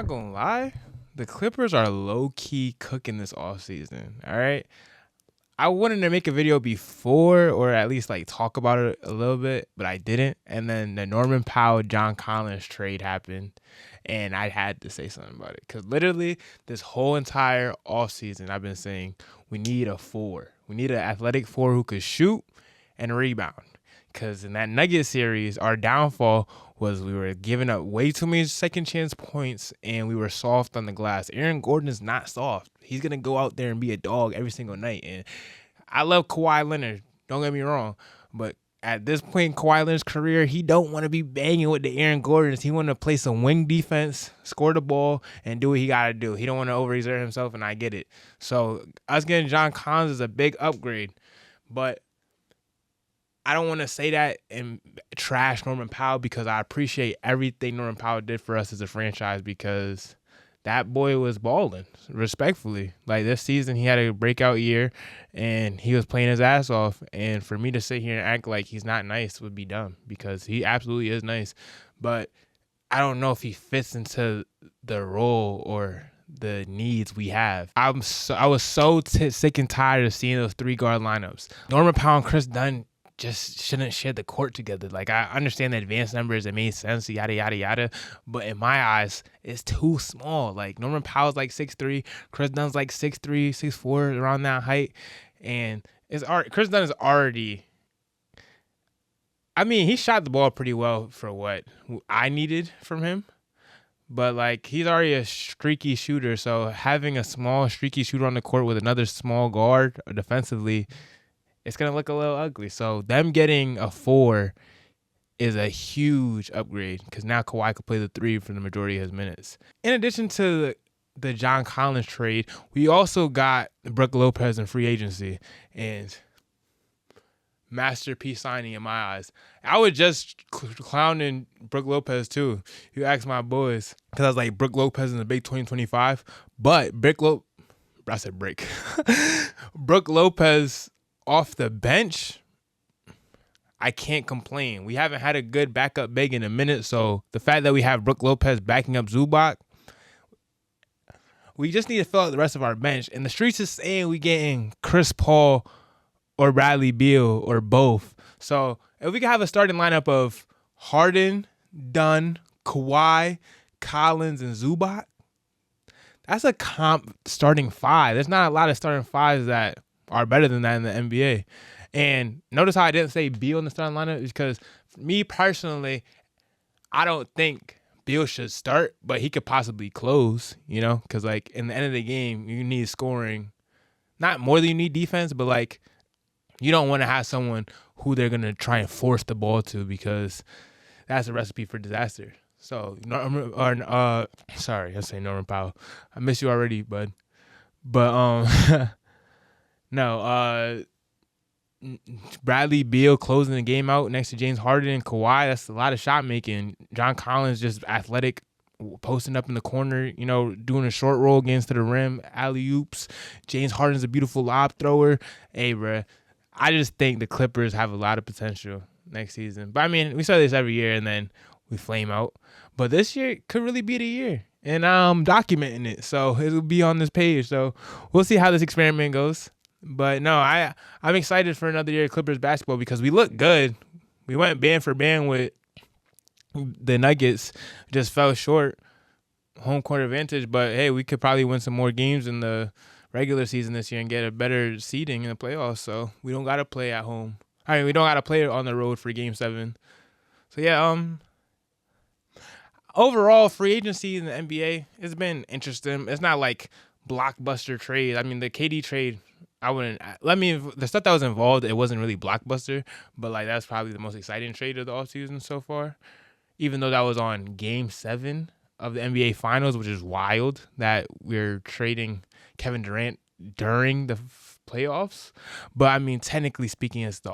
Not gonna lie, the Clippers are low key cooking this offseason. All right. I wanted to make a video before, or at least like talk about it a little bit, but I didn't. And then the Norman Powell John Collins trade happened, and I had to say something about it because literally this whole entire offseason I've been saying we need a four. We need an athletic four who could shoot and rebound. Because in that Nuggets series, our downfall was we were giving up way too many second chance points and we were soft on the glass. Aaron Gordon is not soft. He's going to go out there and be a dog every single night. And I love Kawhi Leonard. Don't get me wrong. But at this point in Kawhi Leonard's career, he don't want to be banging with the Aaron Gordons. He want to play some wing defense, score the ball, and do what he got to do. He don't want to overexert himself, and I get it. So us getting John Collins is a big upgrade. But I don't want to say that and trash Norman Powell because I appreciate everything Norman Powell did for us as a franchise because that boy was balling, respectfully. Like this season, he had a breakout year and he was playing his ass off. And for me to sit here and act like he's not nice would be dumb because he absolutely is nice. But I don't know if he fits into the role or the needs we have. I was so sick and tired of seeing those 3-guard lineups. Norman Powell and Chris Dunn just shouldn't share the court together. Like, I understand the advanced numbers, it made sense, yada, yada, yada. But in my eyes, it's too small. Like, Norman Powell's like 6'3", Chris Dunn's like 6'3", 6'4", around that height. And Chris Dunn is already... I mean, he shot the ball pretty well for what I needed from him. But, like, he's already a streaky shooter. So having a small, streaky shooter on the court with another small guard defensively, it's going to look a little ugly. So them getting a 4 is a huge upgrade because now Kawhi could play the 3 for the majority of his minutes. In addition to the John Collins trade, we also got Brook Lopez in free agency. And masterpiece signing in my eyes. I was just clowning Brook Lopez too. You asked my boys because I was like Brook Lopez in the big 2025. But Brook Lopez off the bench, I can't complain. We haven't had a good backup big in a minute, so the fact that we have Brook Lopez backing up Zubac, we just need to fill out the rest of our bench. And the streets is saying we getting Chris Paul or Bradley Beal or both. So if we could have a starting lineup of Harden, Dunn, Kawhi, Collins, and Zubac, that's a comp starting 5. There's not a lot of starting 5s that are better than that in the NBA. And notice how I didn't say Beal in the starting lineup because for me personally, I don't think Beal should start, but he could possibly close, because like in the end of the game, you need scoring, not more than you need defense, but like you don't want to have someone who they're going to try and force the ball to because that's a recipe for disaster. So, sorry, I say Norman Powell. I miss you already, bud. But, no, Bradley Beal closing the game out next to James Harden and Kawhi. That's a lot of shot making. John Collins just athletic, posting up in the corner, doing a short roll against the rim, alley-oops. James Harden's a beautiful lob thrower. Hey, bruh, I just think the Clippers have a lot of potential next season. But, I mean, we say this every year and then we flame out. But this year could really be the year. And I'm documenting it, so it'll be on this page. So we'll see how this experiment goes. But no, I'm excited for another year of Clippers basketball because we look good. We went band for band with the Nuggets, just fell short, home court advantage. But hey, we could probably win some more games in the regular season this year and get a better seeding in the playoffs. So we don't gotta play at home. I mean, we don't gotta play on the road for Game 7. So yeah, overall free agency in the NBA has been interesting. It's not like blockbuster trade. I mean, the KD trade, the stuff that was involved, it wasn't really blockbuster, but like that's probably the most exciting trade of the offseason so far. Even though that was on Game 7 of the NBA Finals, which is wild that we're trading Kevin Durant during the playoffs. But I mean, technically speaking, it was the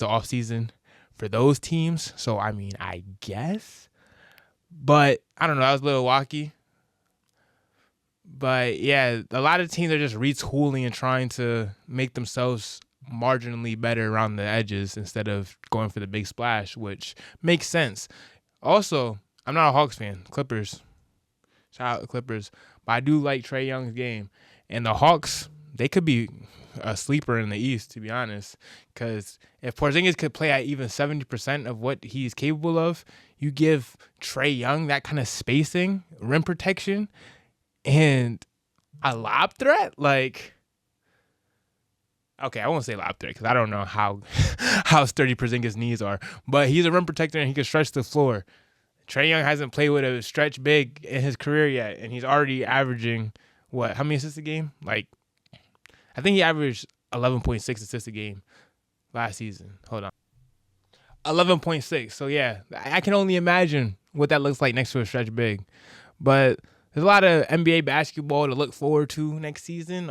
offseason for those teams. So I mean, I guess. But I don't know, that was a little wacky. But yeah, a lot of teams are just retooling and trying to make themselves marginally better around the edges instead of going for the big splash, which makes sense. Also, I'm not a Hawks fan. Clippers, Shout out the Clippers. But I do like Trae Young's game. And the Hawks, they could be a sleeper in the East, to be honest. Because if Porzingis could play at even 70% of what he's capable of, you give Trae Young that kind of spacing, rim protection, and a lob threat. Like, okay, I won't say lob threat because I don't know how sturdy Porzingis' knees are. But he's a rim protector and he can stretch the floor. Trae Young hasn't played with a stretch big in his career yet, and he's already averaging what? How many assists a game? Like, I think he averaged 11.6 assists a game last season. Hold on, 11.6. So yeah, I can only imagine what that looks like next to a stretch big. But there's a lot of NBA basketball to look forward to next season.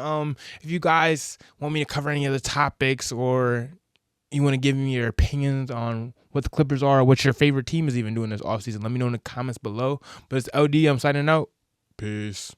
If you guys want me to cover any of the topics or you want to give me your opinions on what the Clippers are or what your favorite team is even doing this offseason, let me know in the comments below. But it's LD. I'm signing out. Peace.